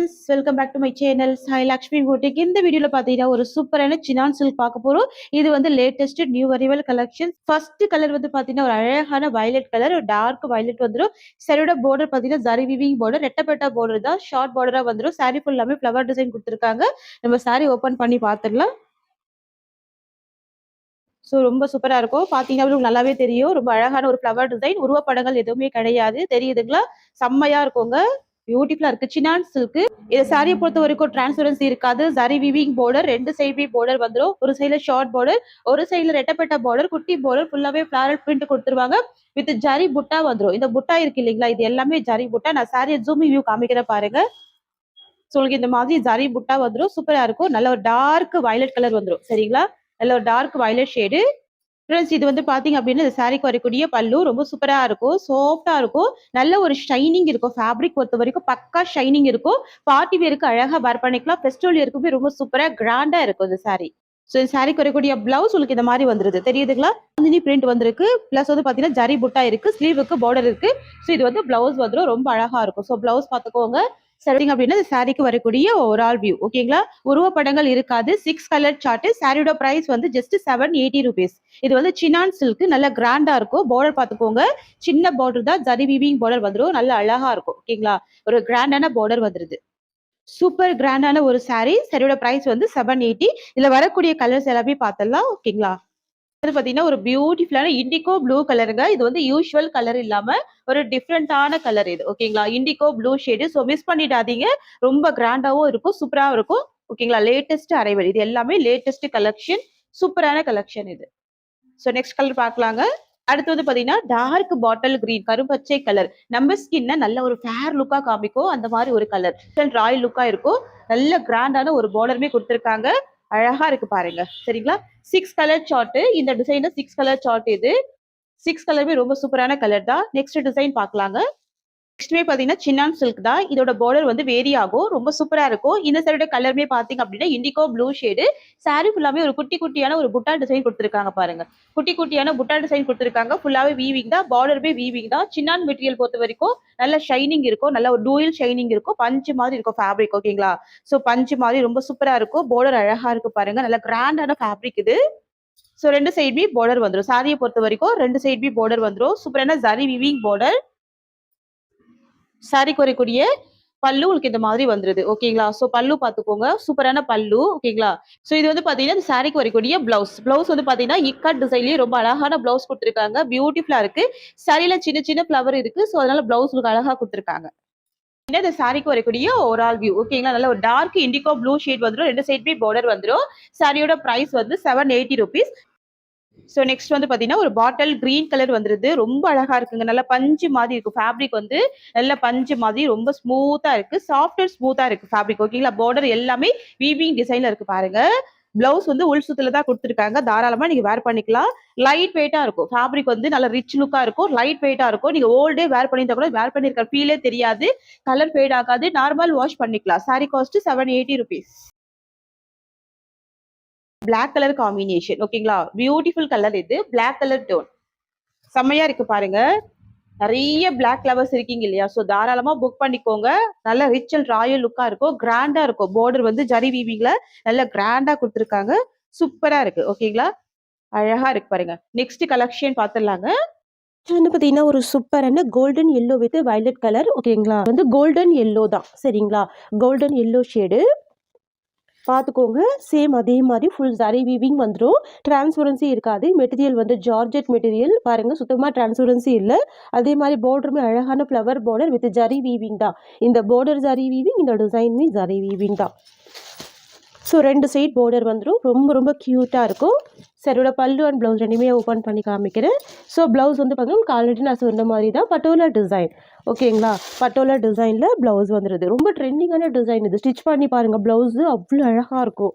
Friends, welcome back to my channel Sai Lakshmi boutique. இந்த வீடியோல பாத்தீங்கன்னா ஒரு சூப்பரான சினான் சில்க் பார்க்க போறோம். இது வந்து latest new arrival collection. First colour வந்து பாத்தீங்கன்னா ஒரு அழகான வயலட் கலர், ஒரு டார்க் வயலட் வந்துடும். சரியோட பார்டர் பாத்தீங்கன்னா ஜரி வீவிங் பார்டர், ரெட்டப்பட்ட பார்டர் தான், ஷார்ட் பார்டரா வந்துடும். சாரி ஃபுல்லாமே ஃபிளவர் டிசைன் கொடுத்துருக்காங்க. நம்ம சாரி ஓபன் பண்ணி பாத்துடலாம். ஸோ ரொம்ப சூப்பரா இருக்கும். பாத்தீங்கன்னா உங்களுக்கு நல்லாவே தெரியும். ரொம்ப அழகான ஒரு ஃபிளவர் டிசைன், உருவப்படங்கள் எதுவுமே கிடையாது. தெரியுதுங்களா? செம்மையா இருக்குங்க. பியூட்டிஃபுல்லா இருக்கு. Sinan silk. இது சாரியை பொறுத்த வரைக்கும் டிரான்ஸ்பரன்சி இருக்காது. சரி விவிங் பார்டர், ரெண்டு சைடு பார்டர் வந்துடும். ஒரு சைடுல ஷார்ட் பார்டர், ஒரு சைடுல ரெட்டப்பட்ட பார்டர், குட்டி பார்டர், ஃபுல்லாவே ஃபிளாரல் பிரிண்ட் கொடுத்துருவாங்க. வித் ஜரி புட்டா வந்துடும். இந்த புட்டா இருக்கு இல்லைங்களா, இது எல்லாமே ஜரி புட்டா. நான் சாரியை ஜூமிங் வியூ காமிக்கிறேன் பாருங்க. ஸோ உங்களுக்கு இந்த மாதிரி ஜரி புட்டா வந்துடும். சூப்பரா இருக்கும். நல்ல ஒரு டார்க் வயலட் கலர் வந்துடும். சரிங்களா? நல்ல ஒரு டார்க் வயலட் ஷேடு. ஃப்ரெண்ட்ஸ், இது வந்து பாத்தீங்க அப்படின்னா இந்த சாரிக்கு வரக்கூடிய பல்லு ரொம்ப சூப்பரா இருக்கும். சாஃப்டா இருக்கும். நல்ல ஒரு ஷைனிங் இருக்கும். ஃபேப்ரிக் பொறுத்த வரைக்கும் பக்கா ஷைனிங் இருக்கும். பார்ட்டி வேருக்கு அழகா வேர் பண்ணிக்கலாம். ஃபெஸ்டிவல் இருக்குமே ரொம்ப சூப்பரா கிராண்டா இருக்கும் இந்த சாரி. ஸோ இந்த சாரிக்கு வரக்கூடிய பிளவுஸ் உங்களுக்கு இந்த மாதிரி வந்துருது. தெரியுதுங்களா? பிரிண்ட் வந்திருக்கு. பிளஸ் வந்து பாத்தீங்கன்னா ஜரி புட்டா இருக்கு. ஸ்லீவுக்கு பார்டர் இருக்கு. ஸோ இது வந்து பிளவுஸ் வந்துடும். ரொம்ப அழகா இருக்கும். ஸோ பிளவுஸ் பாத்துக்கோங்க. சரிங்க அப்படின்னா இந்த சாரிக்கு வரக்கூடிய ஓவரால் வியூ. ஓகேங்களா? உருவப்படங்கள் இருக்காது. 6 கலர் சார்ட். சாரியோட பிரைஸ் வந்து ஜஸ்ட் 780 rupees. இது வந்து சினான் சில்க். நல்ல கிராண்டா இருக்கும். பார்டர் பாத்துக்கோங்க. சின்ன பார்டர் தான், ஜரி வீவிங் பார்டர் வந்துடும். நல்ல அழகா இருக்கும். ஓகேங்களா? ஒரு கிராண்டான பார்டர் வந்துருது. சூப்பர் கிராண்டான ஒரு சாரி. சாரியோட பிரைஸ் வந்து 780. இதுல வரக்கூடிய கலர்ஸ் எல்லாமே பாத்திரலாம். ஓகேங்களா? பாத்தீங்கன்னா ஒரு பியூட்டிஃபுல்லான இண்டிகோ ப்ளூ கலருங்க. இது வந்து யூஷுவல் கலர் இல்லாம ஒரு டிஃப்ரெண்டான கலர் இது. ஓகேங்களா? Indigo blue shade. So miss பண்ணிடாதீங்க. ரொம்ப கிராண்டாவும் இருக்கும், சூப்பராகவும் இருக்கும். ஓகேங்களா? Latest arrival. இது எல்லாமே லேட்டஸ்ட் கலெக்ஷன். சூப்பரான கலெக்ஷன் இது. ஸோ நெக்ஸ்ட் கலர் பார்க்கலாங்க. அடுத்து வந்து பாத்தீங்கன்னா டார்க் பாட்டில் கிரீன், கரும்பச்சை கலர். நம்ம ஸ்கின்ன நல்ல ஒரு ஃபேர் லுக்கா காமிக்கும். அந்த மாதிரி ஒரு கலர் ராயல் லுக்கா இருக்கும். நல்ல கிராண்டான ஒரு பார்டருமே கொடுத்துருக்காங்க. அழகா இருக்கு பாருங்க. சரிங்களா? 6 கலர் சார்ட். இந்த டிசைன் 6 கலர் சார்ட். இது 6 கலருமே ரொம்ப சூப்பரான கலர் தான். நெக்ஸ்ட் டிசைன் பார்க்கலாங்க. நெக்ஸ்ட்மே பாத்தீங்கன்னா சின்னான் சில்க் தான். இதோட பார்டர் வந்து வேரி ஆகும். ரொம்ப சூப்பரா இருக்கும். இந்த சாரியோட கலருமே பாத்தீங்க அப்படின்னா இண்டிகோ ப்ளூ ஷேடு. சாரி ஃபுல்லாமே ஒரு குட்டி குட்டியான ஒரு புட்டா டிசைன் கொடுத்துருக்காங்க பாருங்க. குட்டி குட்டியான புட்டா டிசைன் கொடுத்துருக்காங்க. ஃபுல்லாவே வீவிங் தான். பார்டருமே வீவிங் தான். சின்னான் மெட்டீரியல் பொறுத்த வரைக்கும் நல்ல ஷைனிங் இருக்கும். நல்ல ஒரு டூயல் ஷைனிங் இருக்கும். பஞ்சு மாதிரி இருக்கும் ஃபேப்ரிக். ஓகேங்களா? ஸோ பஞ்சு மாதிரி ரொம்ப சூப்பரா இருக்கும். பார்டர் அழகா இருக்கு பாருங்க. நல்ல கிராண்டான ஃபேப்ரிக் இது. ஸோ ரெண்டு சைடுமே பார்டர் வந்துடும். சாரியை பொறுத்த வரைக்கும் ரெண்டு சைடுமே பார்டர் வந்துடும். சூப்பரான ஜரி வீவிங் பார்டர். சாரிக்கு வரக்கூடிய பல்லு உங்களுக்கு இந்த மாதிரி வந்துருது. ஓகேங்களா? சோ பல்லு பாத்துக்கோங்க. சூப்பரான பல்லு. ஓகேங்களா? சோ இது வந்து பாத்தீங்கன்னா இந்த சாரிக்கு வரக்கூடிய பிளவுஸ். பிளவுஸ் வந்து பாத்தீங்கன்னா இக்கட் டிசைன்லயே ரொம்ப அழகான பிளவுஸ் கொடுத்துருக்காங்க. பியூட்டிஃபுல்லா இருக்கு. சாரியில சின்ன சின்ன ஃபிளவர் இருக்கு. சோ அதனால பிளவுஸ் உங்களுக்கு அழகா கொடுத்துருக்காங்க. இந்த சாரிக்கு வரக்கூடிய ஓவரால் வியூ. ஓகேங்களா? நல்ல ஒரு டார்க் இண்டிகோ ப்ளூ ஷேட் வந்துடும். ரெண்டு சைடுமே பார்டர் வந்துடும். சாரியோட பிரைஸ் வந்து 780 rupees. ஸோ நெக்ஸ்ட் வந்து பாத்தீங்கன்னா ஒரு பாட்டில் கிரீன் கலர் வந்துருது. ரொம்ப அழகா இருக்குங்க. நல்ல பஞ்சு மாதிரி இருக்கும். ஃபேப்ரிக் வந்து நல்ல பஞ்சு மாதிரி ரொம்ப ஸ்மூத்தா இருக்கு. சாஃப்ட் ஸ்மூத்தா இருக்கு ஃபேப்ரிக். ஓகேங்களா? பார்டர் எல்லாமே வீவிங் டிசைன்ல இருக்கு பாருங்க. பிளவுஸ் வந்து உள் சுத்துல தான் கொடுத்துருக்காங்க. தாராளமா நீங்க வேர் பண்ணிக்கலாம். லைட் வெயிட்டா இருக்கும். ஃபேப்ரிக் வந்து நல்ல ரிச் லுக்கா இருக்கும். லைட் வெயிட்டா இருக்கும். நீங்க ஓல்ட் டே வேர் பண்ணிருந்தா கூட வேர் பண்ணிருக்க ஃபீலே தெரியாது. கலர் ஃபேட் ஆகாது. நார்மல் வாஷ் பண்ணிக்கலாம். Sari cost 780 rupees. Black colour combination. ஓகேங்களா? பியூட்டிஃபுல் கலர் இது. பிளாக் கலர் டோன் செம்மையா இருக்கு பாருங்க. நிறைய பிளாக் ஃபிளவர்ஸ் இருக்கீங்க இல்லையா? சோ தாராளமா புக் பண்ணிக்கோங்க. நல்ல ரிச் அண்ட் ராயல் லுக்கா இருக்கும். கிராண்டா இருக்கும். பார்டர் வந்து ஜரி வீவிங்ல நல்ல கிராண்டா கொடுத்துருக்காங்க. சூப்பரா இருக்கு. ஓகேங்களா? அழகா இருக்கு பாருங்க. நெக்ஸ்ட் கலெக்ஷன் பாத்துடலாங்க. வந்து பாத்தீங்கன்னா ஒரு சூப்பரான golden yellow with violet colour. ஓகேங்களா? வந்து கோல்டன் எல்லோ தான். சரிங்களா? கோல்டன் எல்லோ ஷேடு பார்த்துக்கோங்க. சேம் அதே மாதிரி ஃபுல் ஜரி வீவிங் வந்துடும். டிரான்ஸ்பரன்சி இருக்காது. மெட்டீரியல் வந்து ஜார்ஜெட் மெட்டீரியல் பாருங்க. சுத்தமாக டிரான்ஸ்பரன்சி இல்லை. அதே மாதிரி பார்டருமே அழகான flower border with zari weaving தான். இந்த பார்டர் ஜரி வீவிங், இந்த டிசைனுமே ஜரி வீவிங் தான். ஸோ ரெண்டு சைட் பார்டர் வந்துடும். ரொம்ப ரொம்ப க்யூட்டாக இருக்கும். சரியோட பல்லு அண்ட் ப்ளவுஸ் ரெண்டுமே ஓப்பன் பண்ணி காமிக்கிறேன். ஸோ ப்ளவுஸ் வந்து பார்த்தீங்கன்னா உங்களுக்கு ஆல்ரெடி நான் சொன்ன மாதிரி தான் பட்டோலா டிசைன். ஓகேங்களா? பட்டோலா டிசைனில் ப்ளவுஸ் வந்துடுது. ரொம்ப ட்ரெண்டிங்கான டிசைன் இது. ஸ்டிச் பண்ணி பாருங்கள். ப்ளவுஸு அவ்வளோ அழகாக இருக்கும்.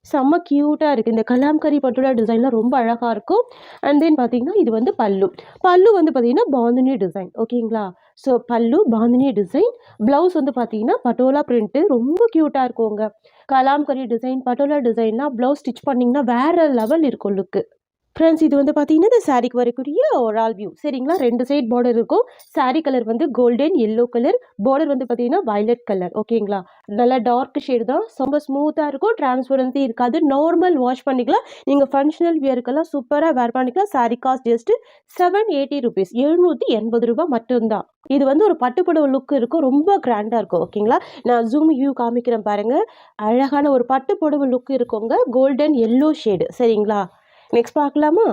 செம்ம க்யூட்டாக இருக்குது. இந்த கலாம்கரி பட்டோலா டிசைன்லாம் ரொம்ப அழகாக இருக்கும். அண்ட் தென் பார்த்தீங்கன்னா இது வந்து பல்லு. பல்லு வந்து பார்த்தீங்கன்னா பாந்தினி டிசைன். ஓகேங்களா? ஸோ பல்லு பாந்தினி டிசைன். ப்ளவுஸ் வந்து பார்த்தீங்கன்னா பட்டோலா பிரிண்ட்டு ரொம்ப க்யூட்டாக இருக்குங்க. கலாம்கரி டிசைன், பட்டோலா டிசைன்லாம் ப்ளவுஸ் ஸ்டிச் பண்ணிங்கன்னா வேறு லெவல் இருக்கும் லுக்கு. ஃப்ரெண்ட்ஸ் இது வந்து பார்த்தீங்கன்னா இந்த சாரீக்கு வரக்கூடிய ஓவரால் வியூ சரிங்களா. 2 சைட் பார்டர் இருக்கும். சாரீ கலர் வந்து கோல்டன் எல்லோ கலர், பார்டர் வந்து பார்த்தீங்கன்னா வயலட் கலர் ஓகேங்களா. நல்லா டார்க் ஷேடு தான், ரொம்ப ஸ்மூத்தாக இருக்கும், டிரான்ஸ்பரன்சி இருக்காது, நார்மல் வாஷ் பண்ணிக்கலாம். நீங்கள் ஃபங்க்ஷனல் வியருக்கெல்லாம் சூப்பராக வேர் பண்ணிக்கலாம். சாரீ காஸ்ட் ஜஸ்ட் 780 ருபீஸ், 780 ரூபாய் மட்டும்தான். இது வந்து ஒரு பட்டுப்புடவை லுக் இருக்கும், ரொம்ப கிராண்டாக இருக்கும் ஓகேங்களா. நான் ஜூம் வியூ காமிக்கிறேன் பாருங்கள். அழகான ஒரு பட்டுப்புடவை லுக் இருக்குங்க, கோல்டன் எல்லோ ஷேடு சரிங்களா. நெக்ஸ்ட் பார்க்கலாமா.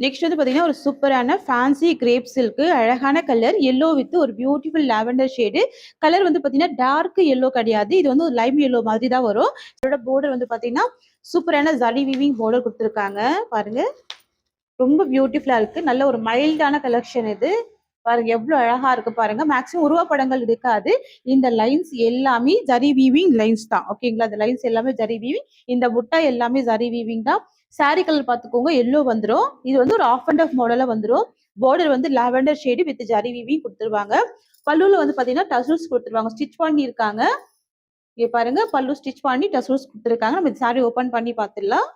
நெக்ஸ்ட் வந்து பார்த்தீங்கன்னா ஒரு சூப்பரான ஃபேன்சி கிரேப் சில்க்கு, அழகான கலர் எல்லோ வித் ஒரு பியூட்டிஃபுல் லாவெண்டர் ஷேடு. கலர் வந்து பார்த்தீங்கன்னா டார்க் எல்லோ கிடையாது, இது வந்து ஒரு லைம் எல்லோ மாதிரி தான் வரும். இதோட பார்டர் வந்து பார்த்தீங்கன்னா சூப்பரான ஜரி வீவிங் பார்டர் கொடுத்துருக்காங்க பாருங்க, ரொம்ப பியூட்டிஃபுல்லா இருக்கு. நல்ல ஒரு மைல்டான கலெக்ஷன் இது பாருங்க, எவ்வளவு அழகா இருக்கு பாருங்க. மேக்ஸிமம் உருவப்படங்கள் இருக்காது, இந்த லைன்ஸ் எல்லாமே ஜரி வீவிங் லைன்ஸ் தான் ஓகேங்களா. இந்த லைன்ஸ் எல்லாமே ஜரி வீவிங், இந்த முட்டை எல்லாமே ஜரி வீவிங் தான். சாரி கலர் பார்த்துக்கோங்க, எல்லோ வந்துடும். இது வந்து ஒரு ஆஃப் அண்ட் ஆஃப் மாடலா வந்துடும். பார்டர் வந்து lavender shade with zari weaving கொடுத்துருவாங்க. பல்லுல வந்து பாத்தீங்கன்னா டசல்ஸ் கொடுத்துருவாங்க, ஸ்டிச் பண்ணி இருக்காங்க. இங்க பாருங்க, பல்லு ஸ்டிச் பண்ணி டசல்ஸ் கொடுத்துருக்காங்க. நம்ம சாரி ஓபன் பண்ணி பார்த்துடலாம்.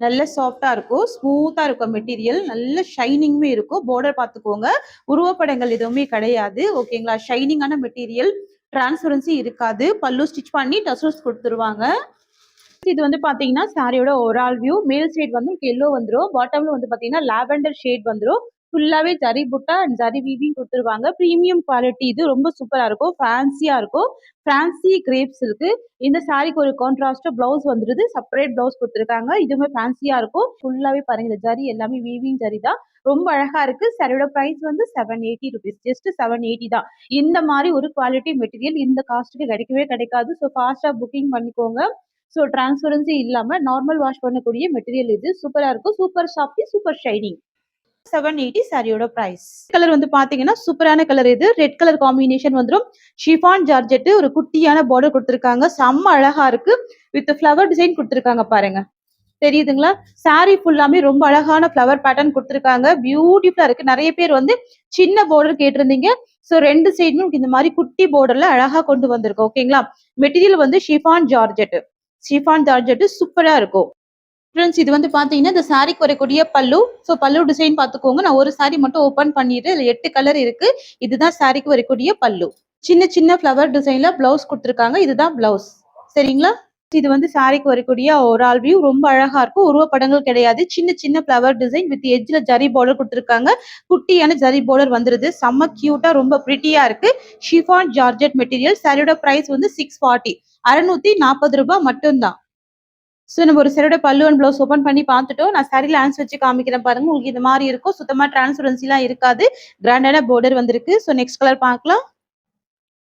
நல்ல சாஃப்டா இருக்கும், ஸ்மூத்தா இருக்கும் மெட்டீரியல், நல்ல ஷைனிங்குமே இருக்கும். பார்டர் பார்த்துக்கோங்க, உருவப்படங்கள் எதுவுமே கிடையாது ஓகேங்களா. ஷைனிங்கான மெட்டீரியல், டிரான்ஸ்பரன்சி இருக்காது. பல்லு ஸ்டிச் பண்ணி டசல்ஸ் கொடுத்துருவாங்க. இது வந்து பாத்தீங்கன்னா சாரியோட ஓவரால் வியூ. மேல் சைடு வந்து எல்லோ வந்துடும், பாட்டம்ல வந்து பாத்தீங்கன்னா லாவெண்டர் ஷேட் வந்துடும். ஃபுல்லாவே ஜரி புட்டா அண்ட் ஜரி வீவிங் கொடுத்துருவாங்க. பிரீமியம் குவாலிட்டி, இது ரொம்ப சூப்பரா இருக்கும், ஃபேன்சியா இருக்கும். ஃபேன்சி கிரேப்ஸ் இருக்கு. இந்த சாரிக்கு ஒரு கான்ட்ராஸ்ட் பிளவுஸ் வந்துருது, செப்பரேட் பிளவுஸ் கொடுத்துருக்காங்க. இதுவுமே ஃபேன்சியா இருக்கும். ஃபுல்லாவே பாருங்க, இந்த ஜரி எல்லாமே வீவிங் ஜரி தான், ரொம்ப அழகா இருக்கு. சாரியோட பிரைஸ் வந்து 780 ருபீஸ், ஜஸ்ட் 780 தான். இந்த மாதிரி ஒரு குவாலிட்டி மெட்டீரியல் இந்த காஸ்ட்டுக்கு கிடைக்கவே கிடைக்காது. ஸோ ஃபாஸ்டா புக்கிங் பண்ணிக்கோங்க. ஸோ டிரான்ஸ்பரன்சி இல்லாம நார்மல் வாஷ் பண்ணக்கூடிய மெட்டீரியல் இது, சூப்பரா இருக்கும். Super softy, super shining. 780 சாரியோட பிரைஸ். கலர் வந்து பாத்தீங்கன்னா சூப்பரான கலர், இது ரெட் கலர் காம்பினேஷன் வந்துடும். ஷிஃபான் ஜார்ஜெட், ஒரு குட்டியான பார்டர் கொடுத்துருக்காங்க, செம்ம அழகா இருக்கு. வித் ஃபிளவர் டிசைன் கொடுத்துருக்காங்க பாருங்க, தெரியுதுங்களா. சாரி ஃபுல்லாமே ரொம்ப அழகான ஃபிளவர் பேட்டர்ன் கொடுத்துருக்காங்க, பியூட்டிஃபுல்லா இருக்கு. நிறைய பேர் வந்து சின்ன பார்டர் கேட்டிருந்தீங்க. ஸோ 2 சைடுமே இந்த மாதிரி குட்டி பார்டர்ல அழகா கொண்டு வந்திருக்கோம் ஓகேங்களா. மெட்டீரியல் வந்து ஷிஃபான் ஜார்ஜெட், ஷிஃபான் ஜார்ஜெட் சூப்பரா இருக்கும். ஃப்ரெண்ட்ஸ் இது வந்து பாத்தீங்கன்னா இந்த சாரிக்கு வரக்கூடிய பல்லு. ஸோ பல்லு டிசைன் பார்த்துக்கோங்க. நான் ஒரு சாரி மட்டும் ஓப்பன் பண்ணிட்டு, இதுல 8 கலர் இருக்கு. இதுதான் சாரிக்கு வரக்கூடிய பல்லு. சின்ன சின்ன ஃபிளவர் டிசைன்ல பிளவுஸ் கொடுத்துருக்காங்க, இதுதான் பிளவுஸ் சரிங்களா. இது வந்து சாரிக்கு வரக்கூடிய ஓவரால் வியூ, ரொம்ப அழகா இருக்கும். உருவப்படங்கள் கிடையாது, சின்ன சின்ன ஃபிளவர் டிசைன் வித் எட்ஜ்ல ஜரி பார்டர் கொடுத்துருக்காங்க. குட்டியான ஜரி பார்டர் வந்துருது, செம்ம கியூட்டா ரொம்ப பிரிட்டியா இருக்கு. Chiffon georgette material. சாரியோட பிரைஸ் வந்து 640, 640 ரூபாய் மட்டும்தான். ஸோ நம்ம ஒரு சாரியோட பல்லு அண்ட் பிளவுஸ் ஓப்பன் பண்ணி பார்த்துட்டோம். நான் சாரியில் ஆன்ஸ் வச்சு காமிக்கிறேன் பாருங்க, உங்களுக்கு இந்த மாதிரி இருக்கும். சுத்தமா டிரான்ஸ்பரன்சிலாம் இருக்காது, கிராண்டான பார்டர் வந்திருக்கு. ஸோ நெக்ஸ்ட் கலர் பார்க்கலாம்.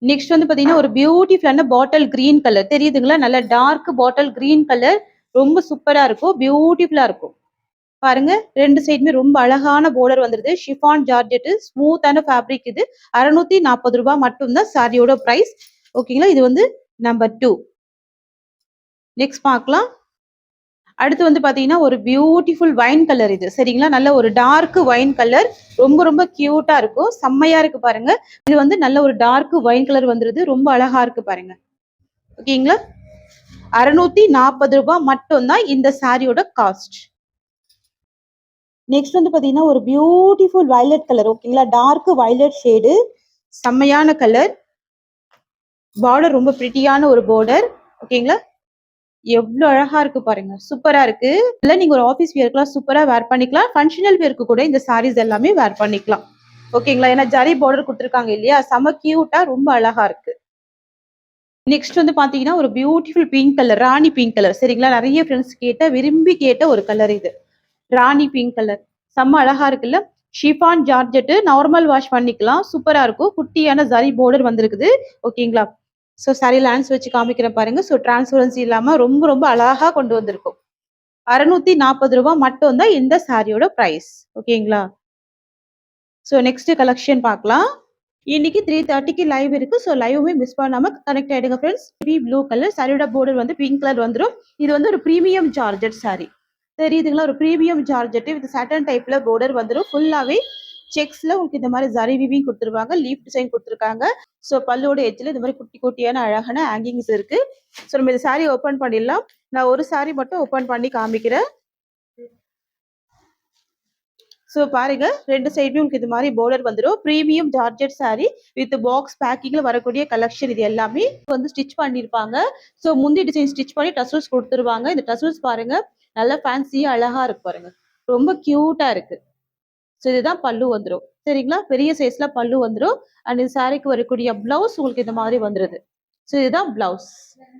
நெக்ஸ்ட் வந்து பாத்தீங்கன்னா ஒரு பியூட்டிஃபுல்லான பாட்டில் கிரீன் கலர், தெரியுதுங்களா. நல்ல டார்க் பாட்டில் கிரீன் கலர், ரொம்ப சூப்பரா இருக்கும், பியூட்டிஃபுல்லா இருக்கும். பாருங்க, 2 சைடுமே ரொம்ப அழகான பார்டர் வந்துருது. ஷிஃபான் ஜார்ஜெட், ஸ்மூத்தான ஃபேப்ரிக். இது 640 ரூபாய் மட்டும்தான் சாரியோட பிரைஸ் ஓகேங்களா. இது வந்து நம்பர் 2. நெக்ஸ்ட் பார்க்கலாம். அடுத்து வந்து பாத்தீங்கன்னா ஒரு பியூட்டிஃபுல் வைன் கலர், இது சரிங்களா. நல்ல ஒரு டார்க் வைன் கலர், ரொம்ப ரொம்ப கியூட்டா இருக்கும், செம்மையா இருக்கு பாருங்க. இது வந்து நல்ல ஒரு டார்க் வைன் கலர் வந்துருது, ரொம்ப அழகா இருக்கு பாருங்க ஓகேங்களா. 640 ரூபாய் மட்டும்தான் இந்த சாரியோட காஸ்ட். நெக்ஸ்ட் வந்து பாத்தீங்கன்னா ஒரு பியூட்டிஃபுல் வயலட் கலர் ஓகேங்களா, டார்க் வயலட் ஷேடு, செம்மையான கலர். பார்டர் ரொம்ப பிரிட்டியான ஒரு பார்டர் ஓகேங்களா. எவ்வளவு அழகா இருக்கு பாருங்க, சூப்பரா இருக்கு. இல்ல நீங்க ஒரு ஆபீஸ் வியர்க்குலாம் சூப்பரா வேர் பண்ணிக்கலாம். ஃபங்க்ஷனல் வியர்க்கு கூட இந்த சாரீஸ் எல்லாமே வேர் பண்ணிக்கலாம் ஓகேங்களா. ஏன்னா ஜரி பார்டர் கொடுத்துருக்காங்க இல்லையா, செம கியூட்டா ரொம்ப அழகா இருக்கு. நெக்ஸ்ட் வந்து பாத்தீங்கன்னா ஒரு பியூட்டிஃபுல் பிங்க் கலர், ராணி பிங்க் கலர் சரிங்களா. நிறைய ஃப்ரெண்ட்ஸ் விரும்பி கேட்ட ஒரு கலர் இது, ராணி பிங்க் கலர், செம்ம அழகா இருக்குல்ல. ஷிஃபான் ஜார்ஜெட், நார்மல் வாஷ் பண்ணிக்கலாம், சூப்பரா இருக்கும். குட்டியான ஜரி பார்டர் வந்திருக்குது ஓகேங்களா. ஸோ சாரி லேண்ட்ஸ் வச்சு காமிக்கிறேன் பாருங்க. ஸோ டிரான்ஸ்பரன்சி இல்லாம ரொம்ப ரொம்ப அழகா கொண்டு வந்திருக்கும். 640 ரூபாய் மட்டும் தான் இந்த சாரியோட பிரைஸ் ஓகேங்களா. ஸோ நெக்ஸ்ட் கலெக்ஷன் பார்க்கலாம். இன்னைக்கு 3:30க்கு லைவ் இருக்கு. ஸோ லைவுமே மிஸ் பண்ணாம கனெக்ட் ஆயிடுங்க ஃப்ரெண்ட்ஸ். ப்ளூ கலர் சாரியோட பார்டர் வந்து பிங்க் கலர் வந்துடும். இது வந்து ஒரு பிரீமியம் ஜார்ஜெட் சாரி, தெரியுதுங்களா. ஒரு பிரீமியம் ஜார்ஜெட் வித் சாட்டன் டைப்ல பார்டர் வந்துடும். ஃபுல்லாவே செக்ஸ்ல உங்களுக்கு இந்த மாதிரி ஜரி வீவிங் கொடுத்துருவாங்க, லீஃப் டிசைன் கொடுத்துருக்காங்க. ஸோ பல்லோட எட்ஜ்ல இந்த மாதிரி குட்டி குட்டியான அழகான ஹேங்கிங்ஸ் இருக்கு. ஸோ நம்ம இந்த சாரி ஓப்பன் பண்ணிடலாம். நான் ஒரு சாரி மட்டும் ஓப்பன் பண்ணி காமிக்கிறேன். ஸோ பாருங்க, ரெண்டு சைடுமே உங்களுக்கு இது மாதிரி பார்டர் வந்துடும். Premium georgette saree with box பேக்கிங்ல வரக்கூடிய கலெக்ஷன். இது எல்லாமே வந்து ஸ்டிச் பண்ணியிருப்பாங்க. ஸோ முந்தி டிசைன் ஸ்டிச் பண்ணி டசல்ஸ் கொடுத்துருவாங்க. இந்த டசல்ஸ் பாருங்க, நல்ல ஃபேன்சியா அழகா இருக்கு பாருங்க, ரொம்ப கியூட்டா இருக்கு. ஸோ இதுதான் பல்லு வந்துடும். சரிங்களா, பெரிய சைஸ்ல பல்லு வந்துடும். அண்ட் இந்த சாரிக்கு வரக்கூடிய பிளவுஸ் உங்களுக்கு இந்த மாதிரி வந்துருது. ஸோ இதுதான் பிளவுஸ்.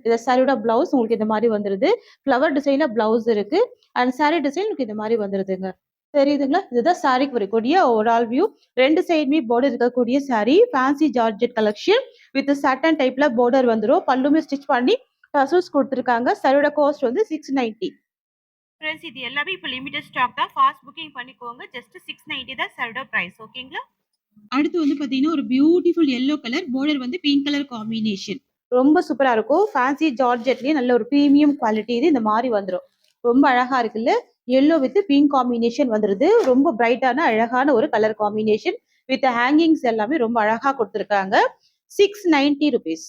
இந்த சாரியோட பிளவுஸ் உங்களுக்கு இந்த மாதிரி வந்துருது. ஃப்ளவர் டிசைன்ல பிளவுஸ் இருக்கு. அண்ட் சாரி டிசைன் உங்களுக்கு இந்த மாதிரி வந்துருதுங்க. தெரியுதுங்களா, இதுதான் சாரிக்கு வரக்கூடிய ஓவரால் வியூ. ரெண்டு சைடுமே பார்டர் இருக்கக்கூடிய sari, fancy georgette collection with satin டைப்ல பார்டர் வந்துடும். பல்லுமே ஸ்டிச் பண்ணி டசல்ஸ் கொடுத்துருக்காங்க. சாரியோட காஸ்ட் வந்து 690. ஃப்ரெண்ட்ஸ், இது எல்லாமே இப்போ லிமிடெட் ஸ்டாக் தான். ஃபாஸ்ட் புக்கிங் பண்ணிக்கோங்க. ஜஸ்ட் 690 தான் சாரியோட பிரைஸ். ஓகேங்களா. அடுத்து வந்து பாத்தீங்கன்னா ஒரு பியூட்டிஃபுல் எல்லோ கலர் பார்டர் வந்து பிங்க் கலர் காம்பினேஷன், ரொம்ப சூப்பரா இருக்கும். ஃபேன்சி ஜார்ஜெட்லயே நல்ல ஒரு ப்ரீமியம் குவாலிட்டி. இது இந்த மாதிரி வந்துடும். ரொம்ப அழகா இருக்குல்ல, எல்லோ வித் பிங்க் காம்பினேஷன் வந்துருது. ரொம்ப பிரைட்டான அழகான ஒரு கலர் காம்பினேஷன் வித் ஹேங்கிங்ஸ் எல்லாமே ரொம்ப அழகா கொடுத்துருக்காங்க. 690 rupees.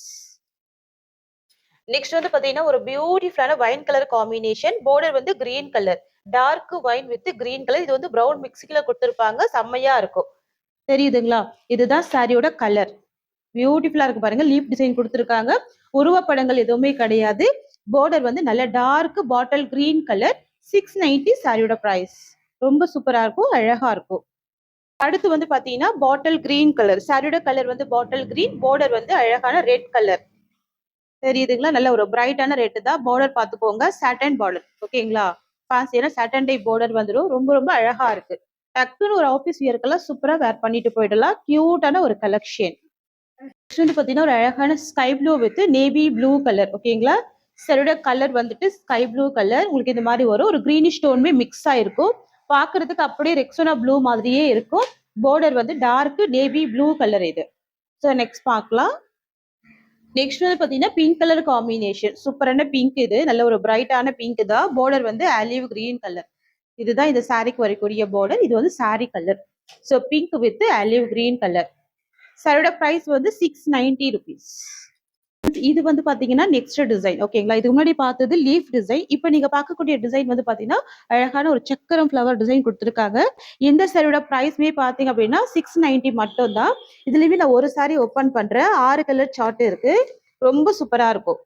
நெக்ஸ்ட் வந்து பாத்தீங்கன்னா ஒரு பியூட்டிஃபுல்லான வைன் கலர் காம்பினேஷன், பார்டர் வந்து green colour, dark wine with green colour. இது வந்து பிரவுன் மிக்சிங்ல கொடுத்துருப்பாங்க. செம்மையா இருக்கும். தெரியுதுங்களா, இதுதான் சாரியோட கலர். பியூட்டிஃபுல்லா இருக்கு பாருங்க. லீப் டிசைன் கொடுத்துருக்காங்க. உருவப்படங்கள் எதுவுமே கிடையாது. பார்டர் வந்து நல்ல டார்க் பாட்டில் கிரீன் கலர். 690 சாரியோட பிரைஸ். ரொம்ப சூப்பரா இருக்கும், அழகா இருக்கும். அடுத்து வந்து பாத்தீங்கன்னா பாட்டில் கிரீன் கலர், சாரியோட கலர் வந்து பாட்டில் கிரீன், பார்டர் வந்து அழகான ரெட் கலர். தெரியுதுங்களா, நல்ல ஒரு பிரைட்டான ரெட் தான். பார்டர் பாத்துக்கோங்க, சாட்டன் பார்டர். ஓகேங்களா, ஃபேன்சியான சாட்டன் டைப் பார்டர் வந்துடும். ரொம்ப ரொம்ப அழகா இருக்கு. டக்குன்னு ஒரு ஆஃபீஸ் வியர்க்கெல்லாம் சூப்பரா வேர் பண்ணிட்டு போயிடலாம். கியூட்டான ஒரு கலெக்ஷன். நெக்ஸ்ட் வந்து பாத்தீங்கன்னா ஒரு அழகான sky blue with navy blue colour. ஓகேங்களா, சரியோட கலர் வந்துட்டு ஸ்கை ப்ளூ கலர். உங்களுக்கு இந்த மாதிரி வரும். ஒரு கிரீனிஷ் டோனுமே மிக்ஸ் ஆயிருக்கும். பாக்குறதுக்கு அப்படியே ரெக்ஸோனா ப்ளூ மாதிரியே இருக்கும். பார்டர் வந்து டார்க் நேவி ப்ளூ கலர் இது. ஸோ நெக்ஸ்ட் பார்க்கலாம். நெக்ஸ்ட் வந்து பாத்தீங்கன்னா பிங்க் கலர் காம்பினேஷன், சூப்பரான பிங்க். இது நல்ல ஒரு பிரைட்டான பிங்க் தான். பார்டர் வந்து ஆலிவ் கிரீன் கலர். இதுதான் இந்த சாரிக்கு வரக்கூடிய பார்டர். இது வந்து sorry colour. So pink with olive green colour. சாரியோட பிரைஸ் வந்து 690 rupees. இது வந்து பாத்தீங்கன்னா நெக்ஸ்ட் டிசைன். ஓகேங்களா, இது முன்னாடி பார்த்தது லீஃப் டிசைன். இப்போ நீங்க பார்க்கக்கூடிய டிசைன் வந்து பாத்தீங்கன்னா அழகான ஒரு சக்கரம் ஃபிளவர் டிசைன் கொடுத்துருக்காங்க. இந்த சாரியோட பிரைஸ்மே பாத்தீங்க அப்படின்னா 690 மட்டும் தான். இதுலயுமே நான் ஒரு சாரி ஓப்பன் பண்றேன். 6 கலர் சார்ட் இருக்கு. ரொம்ப சூப்பரா இருக்கும்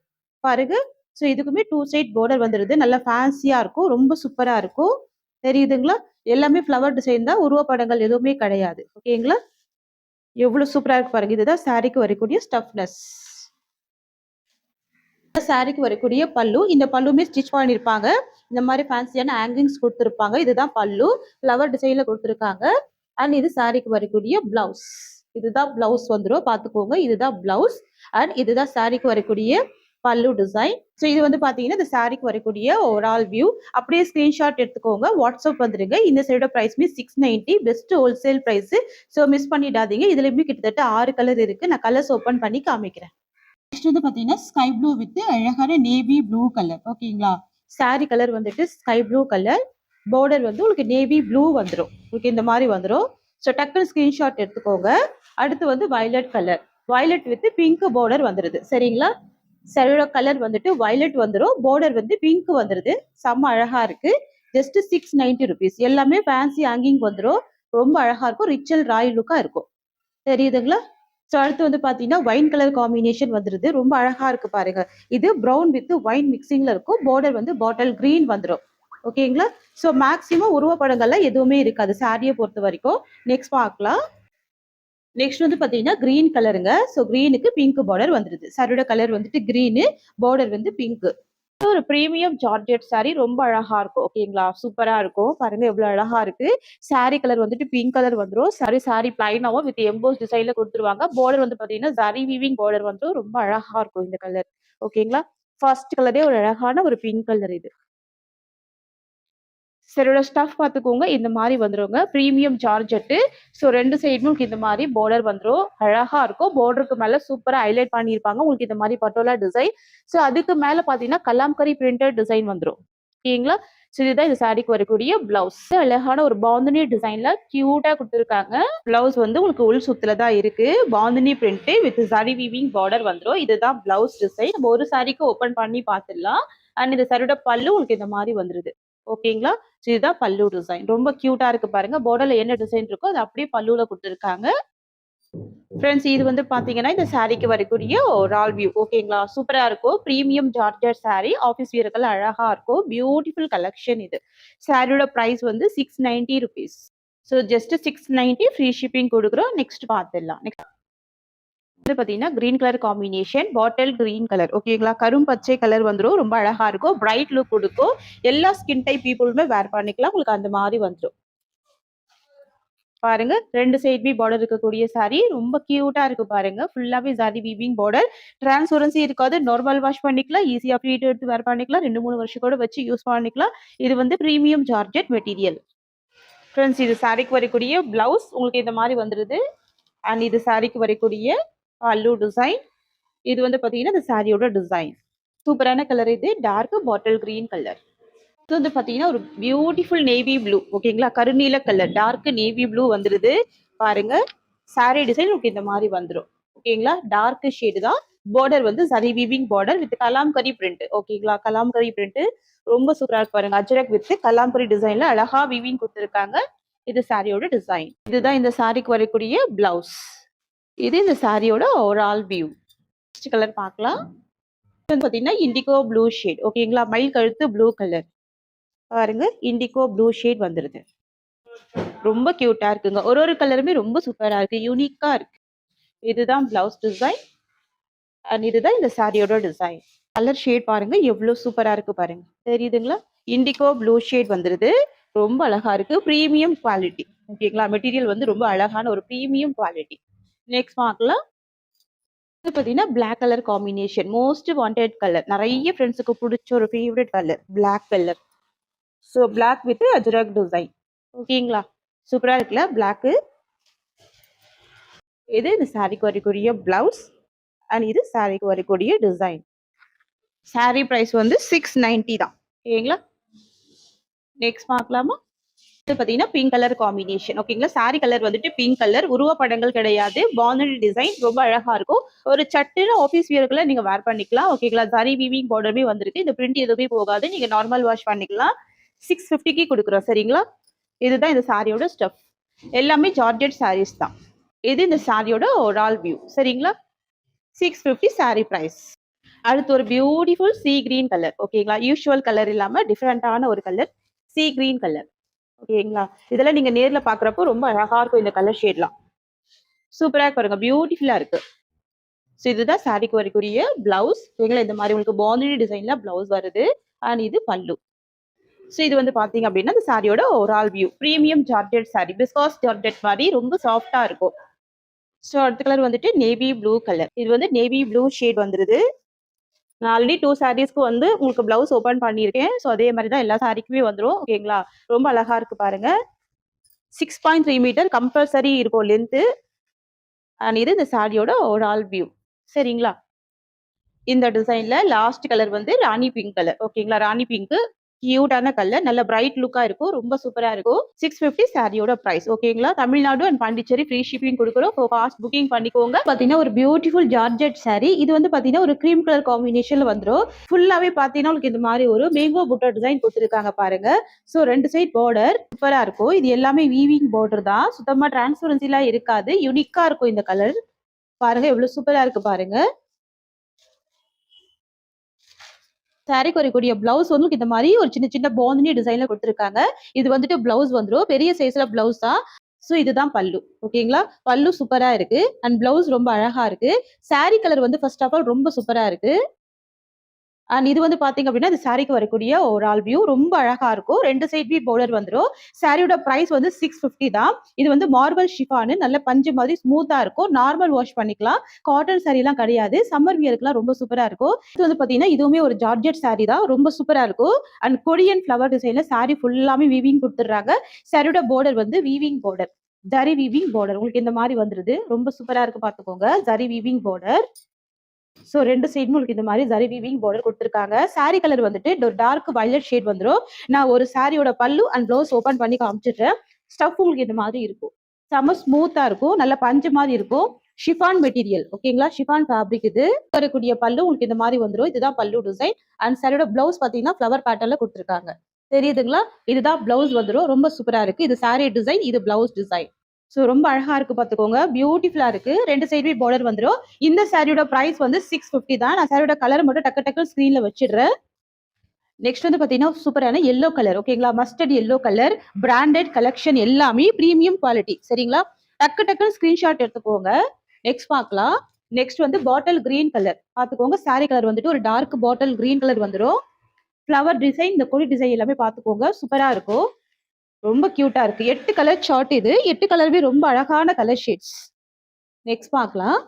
பாருங்க. ஸோ இதுக்குமே 2 சைட் பார்டர் வந்துருது. நல்லா ஃபேன்சியா இருக்கும், ரொம்ப சூப்பரா இருக்கும். தெரியுதுங்களா, எல்லாமே ஃபிளவர் டிசைன் தான். உருவப்படங்கள் எதுவுமே கிடையாது. ஓகேங்களா, எவ்வளவு சூப்பரா இருக்கு பாருங்க. இதுதான் சாரிக்கு வரக்கூடிய ஸ்டஃப்னஸ். சாரிக்கு வரக்கூடிய பல்லு. இந்த பல்லுமே ஸ்டிச் பண்ணிருப்பாங்க. இந்த மாதிரி ஃபேன்சியான ஹேங்கிங்ஸ் கொடுத்துருப்பாங்க. இதுதான் பல்லு, ஃப்ளவர் டிசைன்ல கொடுத்துருக்காங்க. அண்ட் இது சாரிக்கு வரக்கூடிய பிளவுஸ். இதுதான் பிளவுஸ் வந்துடும், பாத்துக்கோங்க. இதுதான் பிளவுஸ். அண்ட் இதுதான் சாரிக்கு வரக்கூடிய பல்லு டிசைன். ஸோ இது வந்து பாத்தீங்கன்னா இந்த சாரிக்கு வரக்கூடிய ஓவரால் வியூ. அப்படியே ஸ்கிரீன்ஷாட் எடுத்துக்கோங்க, வாட்ஸ்அப் வந்துருங்க. இந்த சைடோட பிரைஸ்மே 690, best wholesale price. So miss பண்ணிடாதீங்க. இதுலயுமே கிட்டத்தட்ட 6 கலர் இருக்கு. நான் கலர்ஸ் ஓப்பன் பண்ணி காமிக்கிறேன். நெக்ஸ்ட் வந்து பாத்தீங்கன்னா ஸ்கை ப்ளூ வித் அழகான நேவி ப்ளூ கலர். ஓகேங்களா, சாரி கலர் வந்துட்டு ஸ்கை ப்ளூ கலர். பார்டர் வந்து உங்களுக்கு நேவி ப்ளூ வந்துடும். உங்களுக்கு இந்த மாதிரி வந்துடும். ஸோ டக்குன்னு ஸ்கிரீன்ஷாட் எடுத்துக்கோங்க. அடுத்து வந்து violet colour, violet with pink border வந்துருது. சரிங்களா, சாரியோட கலர் வந்துட்டு வயலட் வந்துடும். பார்டர் வந்து பிங்க் வந்துருது. செம்ம அழகா இருக்கு. Just 690 rupees. எல்லாமே ஃபேன்சி ஹேங்கிங் வந்துடும். ரொம்ப அழகா இருக்கும். ரிச்சல் ராயல் லுக்கா இருக்கும். தெரியுதுங்களா. ஸோ அடுத்து வந்து பாத்தீங்கன்னா வைன் கலர் காம்பினேஷன் வந்துருது. ரொம்ப அழகா இருக்கு பாருங்க. இது ப்ரௌன் வித் வைன் மிக்சிங்ல இருக்கும். பார்டர் வந்து பாட்டில் கிரீன் வந்துடும். ஓகேங்களா, ஸோ மேக்சிமம் உருவப்படங்கள்ல எதுவுமே இருக்காது சாரியை பொறுத்த வரைக்கும். நெக்ஸ்ட் பார்க்கலாம். நெக்ஸ்ட் வந்து பாத்தீங்கன்னா கிரீன் கலருங்க. ஸோ கிரீனுக்கு பிங்க் பார்டர் வந்துருது. சாரியோட கலர் வந்துட்டு கிரீனு, பார்டர் வந்து பிங்க். ஒரு பிரீமியம் ஜார்ஜெட் சாரி, ரொம்ப அழகா இருக்கும். ஓகேங்களா, சூப்பரா இருக்கும் பாருங்க, எவ்வளவு அழகா இருக்கு. சாரி கலர் வந்துட்டு பிங்க் கலர் வந்துடும். சாரி பிளைனாவும் வித் எம்போஸ் டிசைன்ல கொடுத்துருவாங்க. பார்டர் வந்து பாத்தீங்கன்னா ஜரி வீவிங் பார்டர் வந்துடும். ரொம்ப அழகா இருக்கும் இந்த கலர். ஓகேங்களா, ஃபர்ஸ்ட் கலரே ஒரு அழகான ஒரு பிங்க் கலர். இது சரியோட ஸ்டஃப் பார்த்துக்கோங்க. இந்த மாதிரி வந்துருங்க, ப்ரீமியம் ஜார்ஜெட்டு. ஸோ ரெண்டு சைடுமே உங்களுக்கு இந்த மாதிரி பார்டர் வந்துடும். அழகா இருக்கும். பார்டருக்கு மேல சூப்பரா ஹைலைட் பண்ணியிருப்பாங்க உங்களுக்கு இந்த மாதிரி பட்டோலா டிசைன். ஸோ அதுக்கு மேல பாத்தீங்கன்னா கலாம்கரி பிரிண்டட் டிசைன் வந்துடும். ஓகேங்களா, ஸோ இதுதான் இந்த சாரிக்கு வரக்கூடிய பிளவுஸ். அழகான ஒரு பாந்தினி டிசைன்ல கியூட்டா கொடுத்துருக்காங்க. பிளவுஸ் வந்து உங்களுக்கு உள் சுத்துல தான் இருக்கு. பாந்தினி பிரிண்ட் வித் சரி வீவிங் பார்டர் வந்துடும். இதுதான் பிளவுஸ் டிசைன். நம்ம ஒரு சாரிக்கு ஓபன் பண்ணி பார்த்துடலாம். அண்ட் இந்த சாரியோட பல்லு உங்களுக்கு இந்த மாதிரி வந்துருது. ஓகேங்களா? இதுதான் பல்லு டிசைன். ரொம்ப கியூட்டா இருக்கு பாருங்க. பார்டர்ல என்ன டிசைன் இருக்கோ அது அப்படியே பல்லுல குடுத்துருக்காங்க. ஃப்ரெண்ட்ஸ் இது வந்து பாத்தீங்கன்னா இந்த சாரிக்கு வரக்கூடிய ஓவரால் வியூ. ஓகேங்களா? சூப்பரா இருக்கும். Premium georgette sorry. ஆஃபீஸ் வியர்க்கெல்லாம் அழகா இருக்கும். பியூட்டிஃபுல் கலெக்ஷன் இது. சாரியோட பிரைஸ் வந்து ₹690. ஸோ ஜஸ்ட் 690 ஃப்ரீ ஷிப்பிங் குடுக்குறோம். நெக்ஸ்ட் பாத்துடலாம். நெக்ஸ்ட் வந்து பாத்தீங்கன்னா கிரீன் கலர் காம்பினேஷன், பாட்டில் கிரீன் கலர். ஓகேங்களா? கரும் பச்சை கலர் வந்துரும். ரொம்ப அழகா இருக்கும். பிரைட் லுக் குடுக்கும். எல்லா ஸ்கின் டைப் பீப்புளுமே வேர் பண்ணிக்கலாம். உங்களுக்கு அந்த மாதிரி வந்துரும். பாருங்க 2 சைடுமே பார்டர் இருக்கக்கூடிய சாரி ரொம்ப கியூட்டா இருக்கு பாருங்க. ஃபுல்லாவே ஜரி வீவிங் பார்டர். டிரான்ஸ்பரன்சி இருக்காது. நார்மல் வாஷ் பண்ணிக்கலாம். ஈஸியா ப்ளீட் எடுத்து வேர் பண்ணிக்கலாம். 2, 3 வருஷம் கூட வச்சு யூஸ் பண்ணிக்கலாம். இது வந்து பிரீமியம் ஜார்ஜெட் மெட்டீரியல். ஃப்ரெண்ட்ஸ் இது சாரிக்கு வரக்கூடிய பிளவுஸ் உங்களுக்கு இந்த மாதிரி வந்துருது. அண்ட் இது சாரிக்கு வரக்கூடிய பல்லு டிசைன். இது வந்து பாத்தீங்கன்னா இந்த சாரியோட டிசைன். சூப்பரான கலர் இது. Dark bottle green colour. இது வந்து பாத்தீங்கன்னா ஒரு பியூட்டிஃபுல் நேவி ப்ளூ. ஓகேங்களா? கருநீல கலர் டார்க் நேவி ப்ளூ வந்துருது. பாருங்க சாரி டிசைன் உங்களுக்கு இந்த மாதிரி வந்துரும். ஓகேங்களா? டார்க் ஷேடு தான். பார்டர் வந்து சரி weaving border with Kalamkari print. ஓகேங்களா? கலாம்கரி பிரிண்ட் ரொம்ப சூப்பரா இருக்கு பாருங்க. அஜரக் வித் கலாம்கரி டிசைன்ல அழகா வீவிங் கொடுத்துருக்காங்க. இது சாரியோட டிசைன். இதுதான் இந்த சாரிக்கு வரக்கூடிய பிளவுஸ். இது இந்த சாரியோட ஓவரால் வியூ. நெக்ஸ்ட் கலர் பார்க்கலாம். இது வந்து பாத்தீங்கன்னா இண்டிகோ ப்ளூ ஷேட். ஓகேங்களா? மயில் கழுத்து ப்ளூ கலர். பாருங்க இண்டிகோ ப்ளூ ஷேட் வந்துருது. ரொம்ப கியூட்டா இருக்குங்க. ஒரு கலருமே ரொம்ப சூப்பரா இருக்கு. யூனிக்கா இருக்கு. இதுதான் பிளவுஸ் டிசைன். அண்ட் இதுதான் இந்த சாரியோட டிசைன். கலர் ஷேட் பாருங்க எவ்வளவு சூப்பரா இருக்கு பாருங்க. தெரியுதுங்களா? இண்டிகோ ப்ளூ ஷேட் வந்துருது. ரொம்ப அழகா இருக்கு. Premium quality. ஓகேங்களா? மெட்டீரியல் வந்து ரொம்ப அழகான ஒரு பிரீமியம் குவாலிட்டி. நெக்ஸ்ட் பார்க்கலாம். இது பாத்தீங்கன்னா black colour combination. Most wanted colour. நிறைய ஃப்ரெண்ட்ஸுக்கு பிடிச்ச ஒரு favourite colour. Black colour. So black with ajrak design. ஓகேங்களா? சூப்பரா இருக்குல்ல பிளாக்கு. இது இந்த சாரிக்கு வரக்கூடிய பிளவுஸ். அண்ட் இது சாரிக்கு வரக்கூடிய டிசைன். சாரி பிரைஸ் வந்து 690 தான். ஓகேங்களா? நெக்ஸ்ட் பார்க்கலாமா? இது பாத்தீங்கன்னா பிங்க் கலர் காம்பினேஷன். ஓகேங்களா? சாரி கலர் வந்துட்டு பிங்க் கலர். உருவப்படங்கள் கிடையாது. பாண்டட் டிசைன் ரொம்ப அழகா இருக்கும். ஒரு சட்டுன்னு ஆஃபீஸ் வியர்க்குள்ள நீங்க வேர் பண்ணிக்கலாம். ஓகேங்களா? ஜரி வீவிங் பார்டருமே வந்திருக்கு. இந்த பிரிண்ட் எதுவுமே போகாது. நீங்க நார்மல் வாஷ் பண்ணிக்கலாம். 650க்கு கொடுக்குறோம். சரிங்களா? இதுதான் இந்த சாரியோட ஸ்டஃப். எல்லாமே ஜார்ஜெட் சாரீஸ் தான். இது இந்த சாரியோட ஓவரால் வியூ. சரிங்களா? 650 சாரி பிரைஸ். அடுத்து ஒரு பியூட்டிஃபுல் சீ கிரீன் கலர். ஓகேங்களா? யூஷுவல் கலர் இல்லாம டிஃப்ரெண்டான ஒரு கலர். சீ கிரீன் கலர். ஓகேங்களா? இதெல்லாம் நீங்க நேர்ல பாக்குறப்போ ரொம்ப அழகா இருக்கும் இந்த கலர் ஷேட்லாம். சூப்பரா பாருங்க. பியூட்டிஃபுல்லா இருக்கு. ஸோ இதுதான் சாரிக்கு வரக்கூடிய பிளவுஸ். ஓகேங்களா? இந்த மாதிரி உங்களுக்கு பாந்தினி டிசைன்ல பிளவுஸ் வருது. அண்ட் இது பல்லு. ஸோ இது வந்து பாத்தீங்க அப்படின்னா இந்த சாரியோட overall view. Premium georgette sari. Viscose georgette மாதிரி ரொம்ப சாஃப்டா இருக்கும். ஸோ அடுத்த கலர் வந்துட்டு நேவி ப்ளூ கலர். இது வந்து நேவி ப்ளூ ஷேட் வந்துருது. நான் ஆல்ரெடி 2 சாரீஸ்க்கு வந்து உங்களுக்கு பிளவுஸ் ஓபன் பண்ணியிருக்கேன். ஸோ அதே மாதிரி தான் எல்லா சாரிக்குமே வந்துரும். ஓகேங்களா? ரொம்ப அழகா இருக்கு பாருங்க. 6.3 மீட்டர் கம்பல்சரி இருக்கும் லென்த். அண்ட் இது இந்த சாரியோட ஓவரால் வியூ. சரிங்களா? இந்த டிசைன்ல லாஸ்ட் கலர் வந்து ராணி பிங்க் கலர். ஓகேங்களா? ராணி பிங்க் கியூட்டான கலர். நல்ல பிரைட் லுக்கா இருக்கும். ரொம்ப சூப்பரா இருக்கும். 650 சாரியோட பிரைஸ். ஓகேங்களா? Tamil Nadu and Pondicherry free shipping கொடுக்குறோம். ஃபாஸ்ட் புக்கிங் பண்ணிக்கோங்க. பாத்தீங்கன்னா ஒரு பியூட்டிஃபுல் ஜார்ஜெட் சாரி. இது வந்து பாத்தீங்கன்னா ஒரு கிரீம் கலர் காம்பினேஷன்ல வந்துரும். ஃபுல்லாவே பாத்தீங்கன்னா உங்களுக்கு இந்த மாதிரி ஒரு மேங்கோ புட்டா டிசைன் கொடுத்துருக்காங்க பாருங்க. ஸோ 2 சைட் பார்டர் சூப்பரா இருக்கும். இது எல்லாமே வீவிங் பார்டர் தான். சுத்தமா டிரான்ஸ்பரன்சி எல்லாம் இருக்காது. யூனிக்கா இருக்கும் இந்த கலர். பாருங்க எவ்வளவு சூப்பரா இருக்கு பாருங்க. சாரிக்கு வரக்கூடிய பிளவுஸ் வந்து இந்த மாதிரி ஒரு சின்ன சின்ன பாந்தினி டிசைன்ல கொடுத்துருக்காங்க. இது வந்துட்டு பிளவுஸ் வந்துரும். பெரிய சைஸ்ல பிளவுஸ் தான். ஸோ இதுதான் பல்லு. ஓகேங்களா? பல்லு சூப்பரா இருக்கு. அண்ட் பிளவுஸ் ரொம்ப அழகா இருக்கு. சாரி கலர் வந்து ஃபர்ஸ்ட் ஆஃப் ஆல் ரொம்ப சூப்பரா இருக்கு. அண்ட் இது வந்து பாத்தீங்க அப்படின்னா இந்த சாரிக்கு வரக்கூடிய ஓவரால் வியூ ரொம்ப அழகா இருக்கும். 2 சைடுமே பார்டர் வந்துரும். சாரியோட பிரைஸ் வந்து 650 தான். இது வந்து மார்பிள் ஷிஃபான். நல்ல பஞ்சு மாதிரி ஸ்மூத்தா இருக்கும். நார்மல் வாஷ் பண்ணிக்கலாம். காட்டன் சாரி எல்லாம் கிடையாது. சம்மர் வியர்க்குலாம் ரொம்ப சூப்பரா இருக்கும். இது வந்து பாத்தீங்கன்னா இதுவுமே ஒரு ஜார்ஜெட் சாரி தான். ரொம்ப சூப்பரா இருக்கும். அண்ட் கொரியன் ஃபிளவர் டிசைன்ல சாரி ஃபுல்லாமே வீவிங் கொடுத்துடுறாங்க. சாரியோட பார்டர் வந்து weaving border. Zari weaving border. உங்களுக்கு இந்த மாதிரி வந்துருது. ரொம்ப சூப்பரா இருக்கு பாத்துக்கோங்க. Zari weaving border. ஸோ 2 சைடும் உங்களுக்கு இந்த மாதிரி ஜரி வீவிங் பார்டர் கொடுத்துருக்காங்க. சாரி கலர் வந்துட்டு டார்க் வயலட் ஷேட் வந்துரும். நான் ஒரு சாரியோட பல்லு அண்ட் ப்ளவுஸ் ஓபன் பண்ணி காமிச்சிடுறேன். ஸ்டஃப் உங்களுக்கு இந்த மாதிரி இருக்கும். செம ஸ்மூத்தா இருக்கும். நல்ல பஞ்சு மாதிரி இருக்கும். Chiffon material. ஓகேங்களா? ஷிஃபான் ஃபேப்ரிக் இது. வரக்கூடிய பல்லு உங்களுக்கு இந்த மாதிரி வந்துரும். இதுதான் பல்லு டிசைன். அண்ட் சாரியோட பிளவுஸ் பாத்தீங்கன்னா ஃபிளவர் பேட்டர்ன்ல கொடுத்துருக்காங்க. தெரியுதுங்களா? இதுதான் பிளவுஸ் வந்துரும். ரொம்ப சூப்பரா இருக்கு. இது சாரி டிசைன், இது பிளவுஸ் டிசைன். ஸோ ரொம்ப அழகா இருக்கு பாத்துக்கோங்க. பியூட்டிஃபுல்லா இருக்கு. 2 சைடுமே பார்டர் வந்துரும். இந்த சாரியோட பிரைஸ் வந்து 650 தான். நான் சாரியோட கலர் மட்டும் டக்கு டக்குன்னு ஸ்கிரீன்ல வச்சிடுறேன். நெக்ஸ்ட் வந்து பாத்தீங்கன்னா சூப்பரான எல்லோ கலர். ஓகேங்களா? Mustard yellow colour. Branded collection எல்லாமே பிரீமியம் குவாலிட்டி. சரிங்களா? டக்கு டக்குன்னு ஸ்கிரீன்ஷாட் எடுத்துக்கோங்க. நெக்ஸ்ட் பார்க்கலாம். நெக்ஸ்ட் வந்து பாட்டில் கிரீன் கலர். பாத்துக்கோங்க. சாரி கலர் வந்துட்டு ஒரு டார்க் பாட்டில் கிரீன் கலர் வந்துரும். ஃப்ளவர் டிசைன், இந்த கொடி டிசைன் எல்லாமே பாத்துக்கோங்க. சூப்பரா இருக்கும். ரொம்ப கியூட்டா இருக்கு. 8 கலர் சார்ட் இது. 8 கலருமே ரொம்ப அழகான கலர் ஷேட்ஸ். நெக்ஸ்ட் பார்க்கலாம்.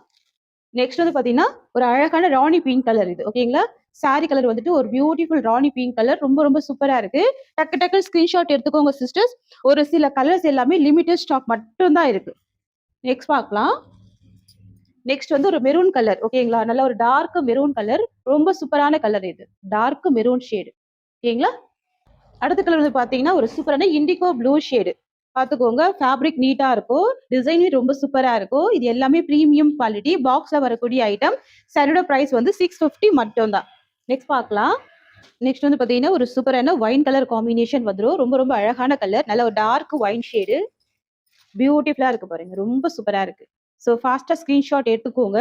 நெக்ஸ்ட் வந்து பாத்தீங்கன்னா ஒரு அழகான ராணி பிங்க் கலர் இது. ஓகேங்களா? சாரி கலர் வந்துட்டு ஒரு பியூட்டிஃபுல் ராணி பிங்க் கலர். ரொம்ப ரொம்ப சூப்பரா இருக்கு. டக்கு டக்கு ஸ்கிரீன்ஷாட் எடுத்துக்கோங்க சிஸ்டர்ஸ். ஒரு சில கலர்ஸ் எல்லாமே லிமிடெட் ஸ்டாக் மட்டும் தான் இருக்கு. நெக்ஸ்ட் பார்க்கலாம். நெக்ஸ்ட் வந்து ஒரு மெரூன் கலர். ஓகேங்களா? நல்ல ஒரு டார்க் மெரூன் கலர். ரொம்ப சூப்பரான கலர் இது. Dark maroon shade. ஓகேங்களா? அடுத்த கலர் வந்து பாத்தீங்கன்னா ஒரு சூப்பரான இண்டிகோ ப்ளூ ஷேடு. பாத்துக்கோங்க. ஃபேப்ரிக் நீட்டா இருக்கும். டிசைன் ரொம்ப சூப்பரா இருக்கும். இது எல்லாமே பிரீமியம் குவாலிட்டி. பாக்ஸ்ல வரக்கூடிய ஐட்டம். சாரியோட பிரைஸ் வந்து 650 மட்டும் தான். நெக்ஸ்ட் பார்க்கலாம். நெக்ஸ்ட் வந்து பாத்தீங்கன்னா ஒரு சூப்பரான ஒயின் கலர் காம்பினேஷன் வந்துரும். ரொம்ப ரொம்ப அழகான கலர். நல்ல ஒரு டார்க் ஒயின் ஷேடு. பியூட்டிஃபுல்லா இருக்கு பாருங்க. ரொம்ப சூப்பரா இருக்கு. ஸோ ஃபாஸ்டா ஸ்கிரீன்ஷாட் எடுத்துக்கோங்க.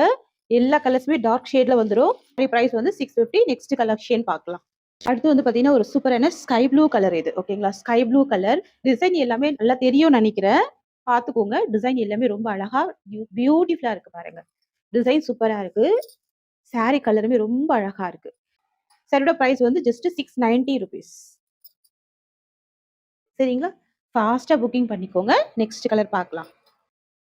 எல்லா கலர்ஸுமே டார்க் ஷேட்ல வந்துரும். பிரைஸ் வந்து 650. நெக்ஸ்ட் கலெக்ஷன் பார்க்கலாம். அடுத்து வந்து பாத்தீங்கன்னா ஒரு சூப்பரான ஸ்கை ப்ளூ கலர் இது. ஓகேங்களா? Sky blue colour. டிசைன் எல்லாமே நல்லா தெரியும்னு நினைக்கிறேன். பாத்துக்கோங்க. டிசைன் எல்லாமே ரொம்ப அழகா பியூட்டிஃபுல்லா இருக்கு பாருங்க. டிசைன் சூப்பரா இருக்கு. சாரி கலருமே ரொம்ப அழகா இருக்கு. சாரியோட பிரைஸ் வந்து ஜஸ்ட் 690 ருபீஸ். சரிங்களா? ஃபாஸ்டா புக்கிங் பண்ணிக்கோங்க. நெக்ஸ்ட் கலர் பார்க்கலாம்.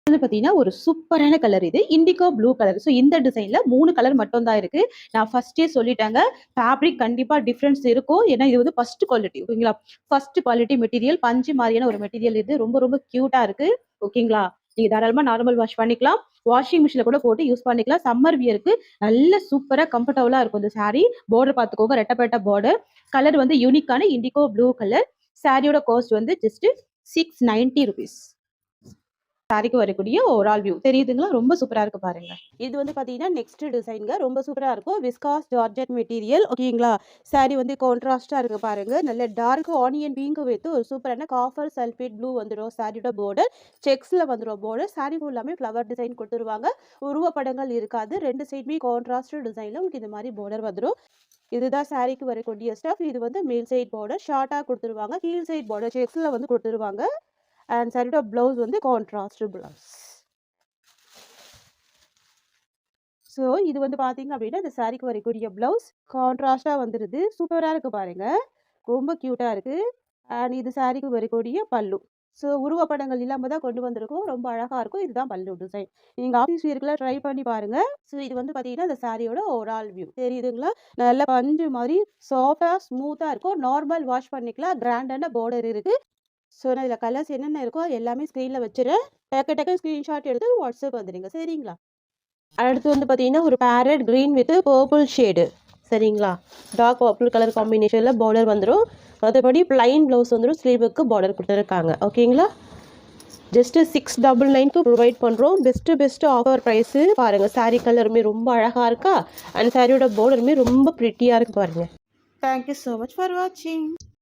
வந்து பாத்தீங்கன்னா ஒரு சூப்பரான கலர் இது. Indigo blue colour. ஸோ இந்த டிசைன்ல 3 கலர் மட்டும் தான் இருக்கு. நான் ஃபர்ஸ்டே சொல்லிட்டேங்க. ஃபேப்ரிக் கண்டிப்பா டிஃபரன்ஸ் இருக்கும். ஏன்னா இது வந்து ஃபர்ஸ்ட் குவாலிட்டி. ஓகேங்களா? First quality material. பஞ்சு மாதிரியான ஒரு மெட்டீரியல் இது. ரொம்ப ரொம்ப கியூட்டா இருக்கு. ஓகேங்களா? நீங்க தாராளமா நார்மல் வாஷ் பண்ணிக்கலாம். வாஷிங் மிஷின்ல கூட போட்டு யூஸ் பண்ணிக்கலாம். சம்மர் வியருக்கு நல்ல சூப்பரா கம்ஃபர்டபுளா இருக்கும் இந்த சாரி. பார்டர் பாத்துக்கோங்க. ரெட்டப்பட்ட பார்டர். கலர் வந்து யூனிக்கான இண்டிகோ ப்ளூ கலர். சாரியோட காஸ்ட் வந்து ஜஸ்ட் 690 ருபீஸ். சாரிக்கு வரக்கூடிய ஓவரால் வியூ தெரியுதுங்களா? ரொம்ப சூப்பரா இருக்கு பாருங்க. இது வந்து பாத்தீங்கன்னா நெக்ஸ்ட் டிசைன்ங்க. ரொம்ப சூப்பரா இருக்கும். Viscose georgette material. ஓகேங்களா? சாரி வந்து கான்ட்ராஸ்டா இருக்கு பாருங்க. நல்ல டார்க் ஆனியன் பிங்க் வித் ஒரு சூப்பரான காப்பர் சல்ஃபேட் ப்ளூ வந்துடும். சாரியோட பார்டர் செக்ஸ்ல வந்துடும். பார்டர் சாரி ஃபுல்லாமே ஃப்ளவர் டிசைன் கொடுத்துருவாங்க. உருவப்படங்கள் இருக்காது. 2 சைடுமே கான்ட்ராஸ்ட் டிசைன்ல உங்களுக்கு இந்த மாதிரி பார்டர் வந்துடும். இதுதான் சாரிக்கு வரக்கூடிய ஸ்டஃப். இது வந்து மேல் சைட் பார்டர் ஷார்ட்டா கொடுத்துருவாங்க. கீழ் சைட் பார்டர் செக்ஸ்ல வந்து கொடுத்துருவாங்க. அண்ட் சாரியோட பிளவுஸ் வந்து கான்ட்ராஸ்ட் பிளவுஸ். ஸோ இது வந்து பாத்தீங்க அப்படின்னா இந்த சாரிக்கு வரக்கூடிய பிளவுஸ் கான்ட்ராஸ்டா வந்துருது. சூப்பரா இருக்கு பாருங்க. ரொம்ப கியூட்டா இருக்கு. அண்ட் இது சாரிக்கு வரக்கூடிய பல்லு. ஸோ உருவப்படங்கள் இல்லாம தான் கொண்டு வந்திருக்கும். ரொம்ப அழகா இருக்கும். இதுதான் பல்லு டிசைன். நீங்க ஆஃபீஸ் வியர்க்குள்ள ட்ரை பண்ணி பாருங்க. ஸோ இது வந்து பாத்தீங்கன்னா இந்த சாரியோட ஓவரால் வியூ தெரியுதுங்களா? நல்ல பஞ்சு மாதிரி சாஃப்டா ஸ்மூத்தா இருக்கும். நார்மல் வாஷ் பண்ணிக்கலாம். கிராண்டான பார்டர் இருக்கு. ஸோ நான் இதில் கலர்ஸ் என்னென்ன இருக்கோ எல்லாமே ஸ்க்ரீனில் வச்சுறேன். டக்கு டக்கு ஸ்க்ரீன்ஷாட் எடுத்து வாட்ஸ்அப் வந்துடுங்க. சரிங்களா? அடுத்து வந்து பார்த்தீங்கன்னா ஒரு farad green with purple shade. சரிங்களா? டார்க் பர்பிள் கலர் காம்பினேஷனில் பார்டர் வந்துடும். மற்றபடி பிளைன் ப்ளவுஸ் வந்துடும். ஸ்லீவுக்கு பார்டர் கொடுத்துருக்காங்க. ஓகேங்களா? ஜஸ்ட்டு 699க்கு ப்ரொவைட் பண்ணுறோம். பெஸ்ட்டு ஆஃபர் ப்ரைஸு பாருங்கள். சாரீ கலருமே ரொம்ப அழகாக இருக்கா? அண்ட் சாரியோட பார்டருமே ரொம்ப ப்ரிட்டியாக இருக்கு பாருங்கள். தேங்க்யூ ஸோ மச் ஃபார் வாட்சிங்.